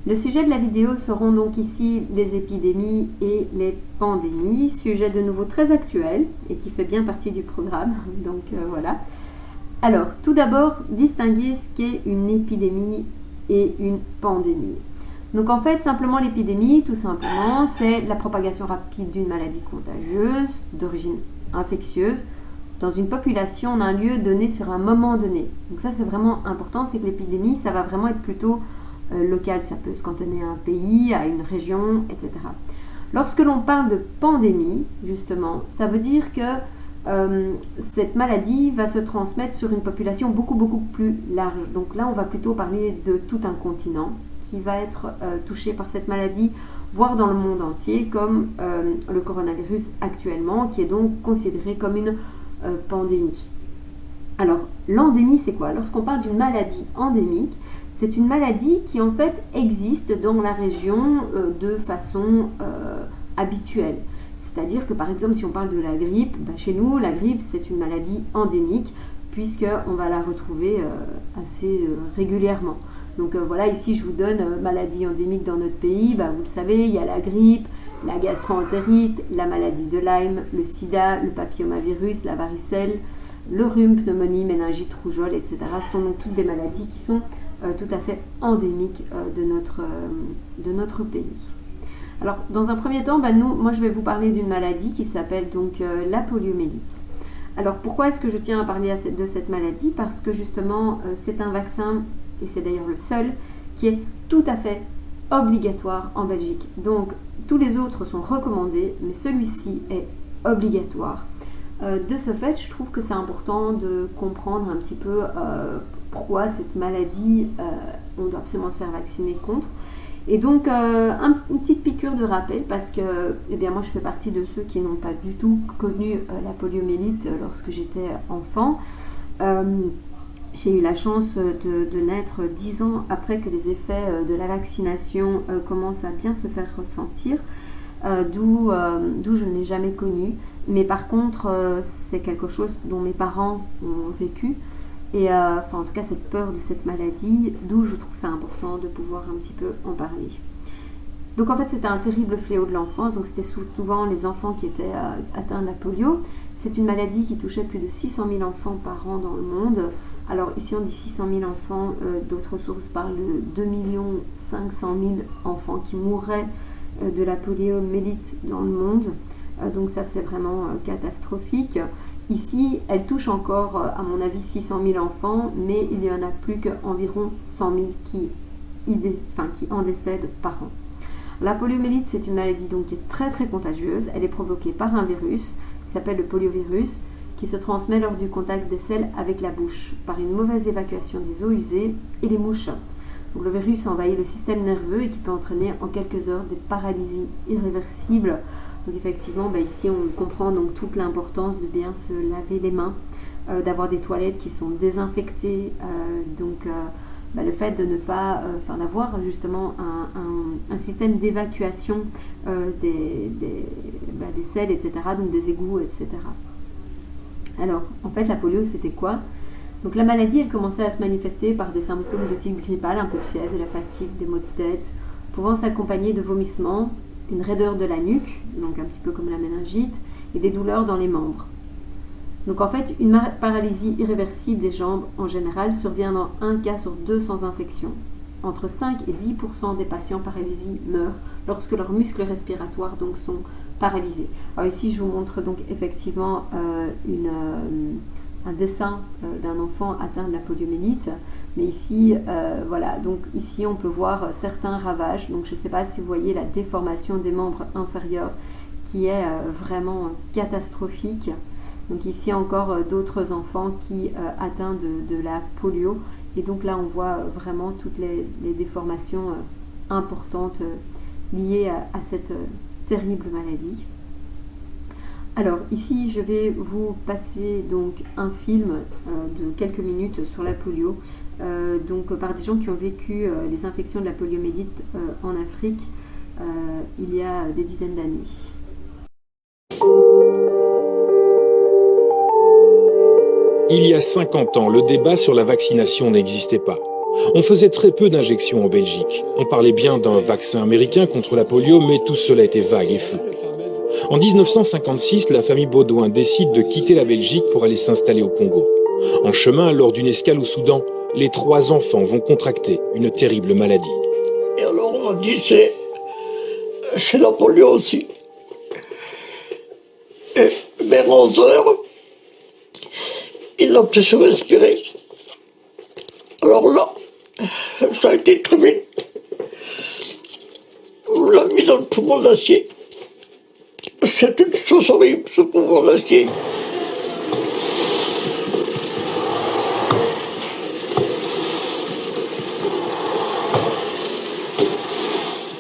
Le sujet de la vidéo seront donc ici les épidémies et les pandémies, sujet de nouveau très actuel et qui fait bien partie du programme, donc voilà. Alors, tout d'abord, distinguer ce qu'est une épidémie et une pandémie. Donc en fait, simplement l'épidémie, tout simplement, c'est la propagation rapide d'une maladie contagieuse d'origine infectieuse dans une population d'un lieu donné sur un moment donné. Donc ça c'est vraiment important, c'est que l'épidémie, ça va vraiment être plutôt local, ça peut se cantonner à un pays, à une région, etc. Lorsque l'on parle de pandémie, justement, ça veut dire que cette maladie va se transmettre sur une population beaucoup plus large. Donc là, on va plutôt parler de tout un continent qui va être touché par cette maladie, voire dans le monde entier, comme le coronavirus actuellement, qui est donc considéré comme une pandémie. Alors, l'endémie, c'est quoi? Lorsqu'on parle d'une maladie endémique, c'est une maladie qui en fait existe dans la région de façon habituelle. C'est-à-dire que par exemple, si on parle de la grippe, chez nous, la grippe, c'est une maladie endémique, puisqu'on va la retrouver assez régulièrement. Donc voilà, ici je vous donne maladie endémique dans notre pays. Vous le savez, il y a la grippe, la gastro-entérite, la maladie de Lyme, le sida, le papillomavirus, la varicelle, le rhume, pneumonie, méningite, rougeole, etc. Ce sont donc toutes des maladies qui sont tout à fait endémiques de notre pays. Alors, dans un premier temps, moi je vais vous parler d'une maladie qui s'appelle donc la poliomyélite. Alors, pourquoi est-ce que je tiens à parler de cette maladie? Parce que justement, c'est un vaccin, et c'est d'ailleurs le seul, qui est tout à fait obligatoire en Belgique. Donc, tous les autres sont recommandés, mais celui-ci est obligatoire. De ce fait, je trouve que c'est important de comprendre un petit peu pourquoi cette maladie, on doit absolument se faire vacciner contre. Et donc, une petite piqûre de rappel, parce que moi, je fais partie de ceux qui n'ont pas du tout connu la poliomyélite lorsque j'étais enfant. J'ai eu la chance de naître 10 ans après que les effets de la vaccination commencent à bien se faire ressentir, d'où je n'ai jamais connu. Mais par contre, c'est quelque chose dont mes parents ont vécu. Et en tout cas, cette peur de cette maladie, d'où je trouve ça important de pouvoir un petit peu en parler. Donc en fait, c'était un terrible fléau de l'enfance. Donc c'était souvent les enfants qui étaient atteints de la polio. C'est une maladie qui touchait plus de 600 000 enfants par an dans le monde. Alors ici, on dit 600 000 enfants. D'autres sources parlent de 2 500 000 enfants qui mourraient de la poliomyélite dans le monde. Donc ça, c'est vraiment catastrophique. Ici, elle touche encore, à mon avis, 600 000 enfants, mais il n'y en a plus qu'environ 100 000 qui en décèdent par an. La poliomyélite, c'est une maladie donc qui est très contagieuse. Elle est provoquée par un virus qui s'appelle le poliovirus, qui se transmet lors du contact des selles avec la bouche, par une mauvaise évacuation des eaux usées et les mouches. Donc le virus envahit le système nerveux et qui peut entraîner en quelques heures des paralysies irréversibles. Donc effectivement, ici on comprend donc toute l'importance de bien se laver les mains, d'avoir des toilettes qui sont désinfectées, le fait de ne pas, d'avoir justement un système d'évacuation des selles, etc., donc des égouts, etc. Alors, en fait, la polio, c'était quoi? Donc la maladie, elle commençait à se manifester par des symptômes de type grippal, un peu de fièvre, de la fatigue, des maux de tête, pouvant s'accompagner de vomissements, une raideur de la nuque, donc un petit peu comme la méningite, et des douleurs dans les membres. Donc en fait, une paralysie irréversible des jambes en général survient dans 1 cas sur 200 infections. Entre 5 et 10% des patients paralysés meurent lorsque leurs muscles respiratoires donc, sont paralysés. Alors ici, je vous montre donc effectivement un dessin d'un enfant atteint de la poliomyélite. Mais ici, donc ici on peut voir certains ravages. Donc je ne sais pas si vous voyez la déformation des membres inférieurs qui est vraiment catastrophique. Donc ici encore d'autres enfants qui atteints de la polio. Et donc là on voit vraiment toutes les déformations importantes liées à cette terrible maladie. Alors ici je vais vous passer donc un film de quelques minutes sur la polio, par des gens qui ont vécu les infections de la poliomyélite en Afrique il y a des dizaines d'années. Il y a 50 ans, le débat sur la vaccination n'existait pas. On faisait très peu d'injections en Belgique. On parlait bien d'un vaccin américain contre la polio, mais tout cela était vague et flou. En 1956, la famille Baudouin décide de quitter la Belgique pour aller s'installer au Congo. En chemin, lors d'une escale au Soudan, les 3 enfants vont contracter une terrible maladie. Et alors on m'a dit c'est la polio aussi. Et vers 11 heures, il n'a plus su respirer. Alors là, ça a été très vite. On l'a mis dans le poumon d'acier. C'est une chose horrible, ce poumon d'acier.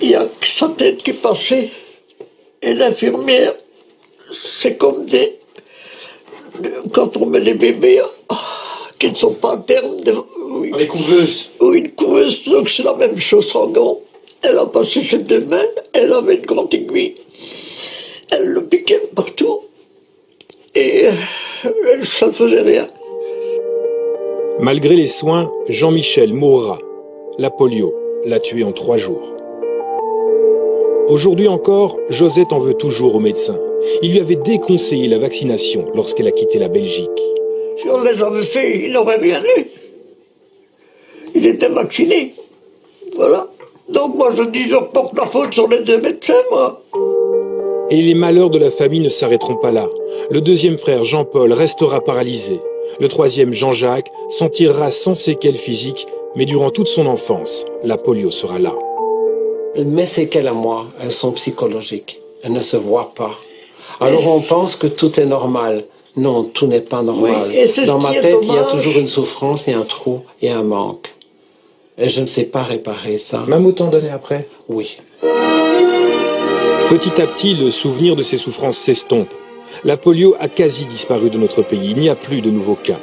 Il y a que sa tête qui passait. Et l'infirmière, c'est comme quand on met les bébés qui ne sont pas à terme. Oui, Les couveuses. Oui, une couveuse, donc c'est la même chose en gant. Elle a passé ses 2 mains, elle avait une grande aiguille. Elle le piquait partout. Et ça ne faisait rien. Malgré les soins, Jean-Michel mourra. La polio l'a tué en 3 jours. Aujourd'hui encore, Josette en veut toujours au médecin. Il lui avait déconseillé la vaccination lorsqu'elle a quitté la Belgique. Si on les avait fait, il n'aurait rien eu. Il était vacciné. Voilà. Donc moi je dis, je reporte la faute sur les 2 médecins, moi. Et les malheurs de la famille ne s'arrêteront pas là. Le 2e frère, Jean-Paul, restera paralysé. Le 3e, Jean-Jacques, s'en tirera sans séquelles physiques, mais durant toute son enfance, la polio sera là. Mes séquelles à moi, elles sont psychologiques. Elles ne se voient pas. Alors on pense que tout est normal. Non, tout n'est pas normal. Oui, dans ma tête, il y a toujours une souffrance et un trou et un manque. Et je ne sais pas réparer ça. Même autant d'années après? Oui. Petit à petit, le souvenir de ces souffrances s'estompe. La polio a quasi disparu de notre pays. Il n'y a plus de nouveaux cas.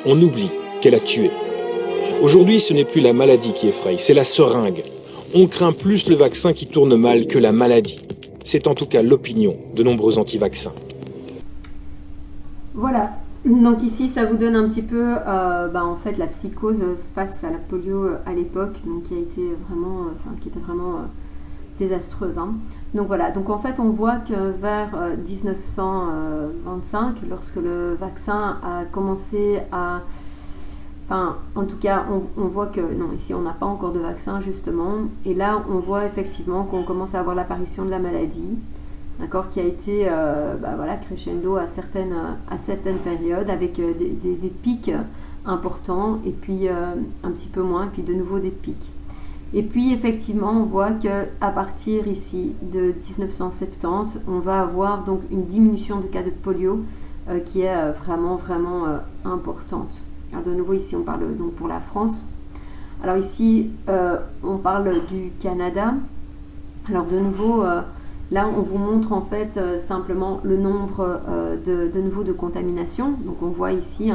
On oublie qu'elle a tué. Aujourd'hui, ce n'est plus la maladie qui effraie, c'est la seringue. On craint plus le vaccin qui tourne mal que la maladie. C'est en tout cas l'opinion de nombreux anti-vaccins. Voilà, donc ici ça vous donne un petit peu en fait la psychose face à la polio à l'époque, donc qui était vraiment désastreuse. Hein. Donc voilà, donc en fait on voit que vers 1925, lorsque le vaccin a commencé à... Enfin, en tout cas, on voit que, non, ici on n'a pas encore de vaccin justement, et là on voit effectivement qu'on commence à avoir l'apparition de la maladie, d'accord, qui a été crescendo à certaines périodes avec des pics importants et puis un petit peu moins, puis de nouveau des pics. Et puis effectivement on voit qu'à partir ici de 1970, on va avoir donc une diminution de cas de polio qui est vraiment importante. Alors de nouveau ici on parle donc pour la France. Alors ici on parle du Canada. Alors de nouveau là on vous montre en fait simplement le nombre de nouveau de contaminations. Donc on voit ici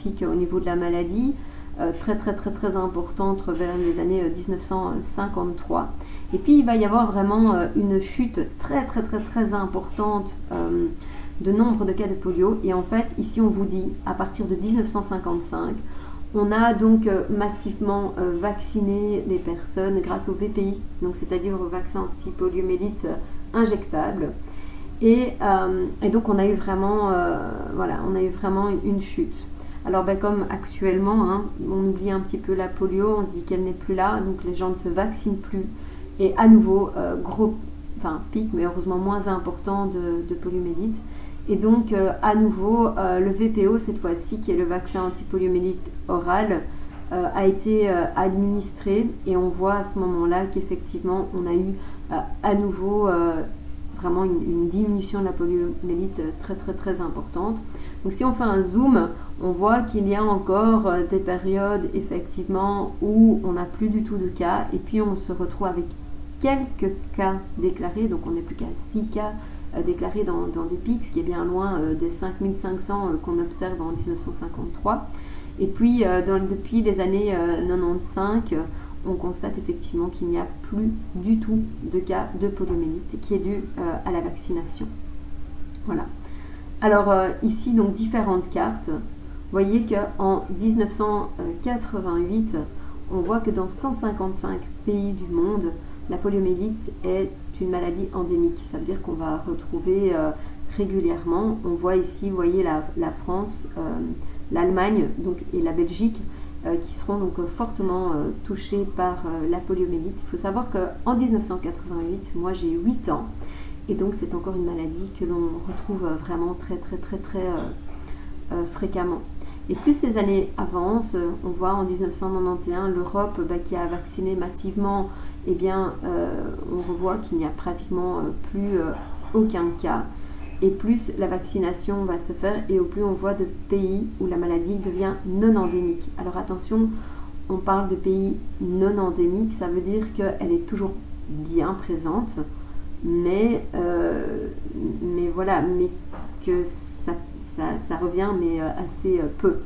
pic au niveau de la maladie très importante vers les années 1953. Et puis il va y avoir vraiment une chute très importante de nombre de cas de polio. Et en fait, ici on vous dit, à partir de 1955, on a donc massivement vacciné les personnes grâce au VPI, donc c'est-à-dire au vaccin anti-poliomyélite injectable. Et donc on a eu vraiment, une chute. Alors comme actuellement, on oublie un petit peu la polio, on se dit qu'elle n'est plus là, donc les gens ne se vaccinent plus. Et à nouveau, pic, mais heureusement moins important de poliomyélite. Et donc, à nouveau, le VPO, cette fois-ci, qui est le vaccin antipoliomyélite oral, a été administré. Et on voit à ce moment-là qu'effectivement, on a eu à nouveau vraiment une diminution de la poliomyélite très importante. Donc, si on fait un zoom, on voit qu'il y a encore des périodes, effectivement, où on n'a plus du tout de cas. Et puis, on se retrouve avec quelques cas déclarés. Donc, on n'est plus qu'à 6 cas déclarés dans des pics, ce qui est bien loin des 5500 qu'on observe en 1953. Et puis, depuis les années 95, on constate effectivement qu'il n'y a plus du tout de cas de poliomyélite qui est dû à la vaccination. Voilà. Alors, ici, donc, différentes cartes. Vous voyez qu'en 1988, on voit que dans 155 pays du monde, la poliomyélite est une maladie endémique. Ça veut dire qu'on va retrouver régulièrement. On voit ici, vous voyez, la France, l'Allemagne et la Belgique qui seront donc fortement touchés par la poliomyélite. Il faut savoir qu'en 1988, moi j'ai 8 ans, et donc c'est encore une maladie que l'on retrouve vraiment très fréquemment. Et plus les années avancent, on voit en 1991 l'Europe qui a vacciné massivement, eh bien on revoit qu'il n'y a pratiquement plus aucun cas. Et plus la vaccination va se faire, et au plus on voit de pays où la maladie devient non endémique. Alors attention, on parle de pays non endémiques, ça veut dire qu'elle est toujours bien présente, mais que ça revient, mais assez peu.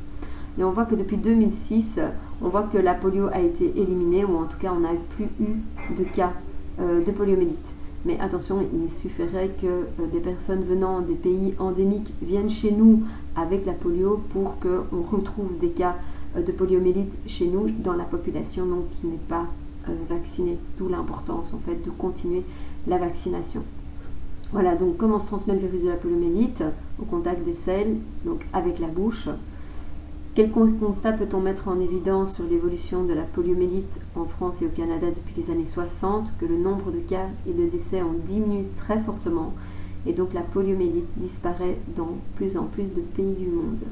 Et on voit que depuis 2006, on voit que la polio a été éliminée, ou en tout cas on n'a plus eu de cas de poliomyélite. Mais attention, il suffirait que des personnes venant des pays endémiques viennent chez nous avec la polio pour qu'on retrouve des cas de poliomyélite chez nous dans la population donc, qui n'est pas vaccinée. D'où l'importance en fait de continuer la vaccination. Voilà, donc comment se transmet le virus de la poliomyélite? Au contact des selles, donc avec la bouche. Quel constat peut-on mettre en évidence sur l'évolution de la poliomyélite en France et au Canada depuis les années 60? Que le nombre de cas et de décès ont diminué très fortement, et donc la poliomyélite disparaît dans plus en plus de pays du monde.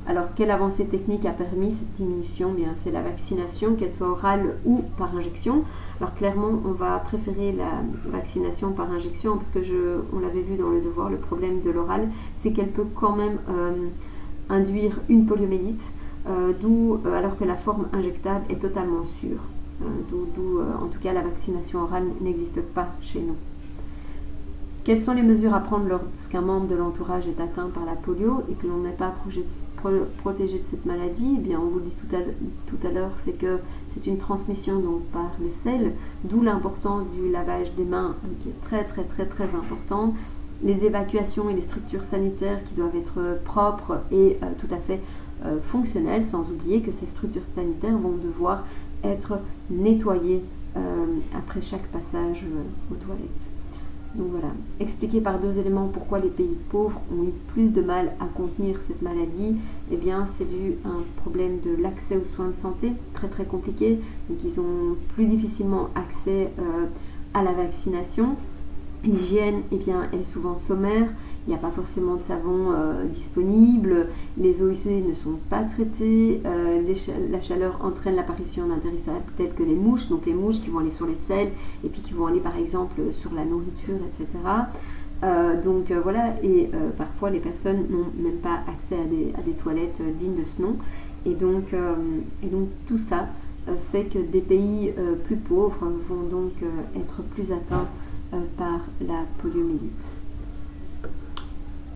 Alors, quelle avancée technique a permis cette diminution? Bien, c'est la vaccination, qu'elle soit orale ou par injection. Alors clairement, on va préférer la vaccination par injection parce que on l'avait vu dans le devoir, le problème de l'oral, c'est qu'elle peut quand même induire une poliomyélite, alors que la forme injectable est totalement sûre. En tout cas, la vaccination orale n'existe pas chez nous. Quelles sont les mesures à prendre lorsqu'un membre de l'entourage est atteint par la polio et que l'on n'est pas protégé de cette maladie? Eh bien, on vous le dit tout à l'heure, c'est que c'est une transmission donc, par les selles, d'où l'importance du lavage des mains qui est très importante. Les évacuations et les structures sanitaires qui doivent être propres et tout à fait fonctionnelles, sans oublier que ces structures sanitaires vont devoir être nettoyées après chaque passage aux toilettes. Donc voilà, expliquer par 2 éléments pourquoi les pays pauvres ont eu plus de mal à contenir cette maladie. Eh bien, c'est dû à un problème de l'accès aux soins de santé, très compliqué. Donc ils ont plus difficilement accès à la vaccination. L'hygiène est souvent sommaire, il n'y a pas forcément de savon disponible, les eaux usées ne sont pas traitées, la chaleur entraîne l'apparition d'interissades tels que les mouches, donc les mouches qui vont aller sur les selles et puis qui vont aller par exemple sur la nourriture, etc. Parfois les personnes n'ont même pas accès à des toilettes dignes de ce nom, et donc tout ça fait que des pays plus pauvres vont donc être plus atteints par la poliomyélite.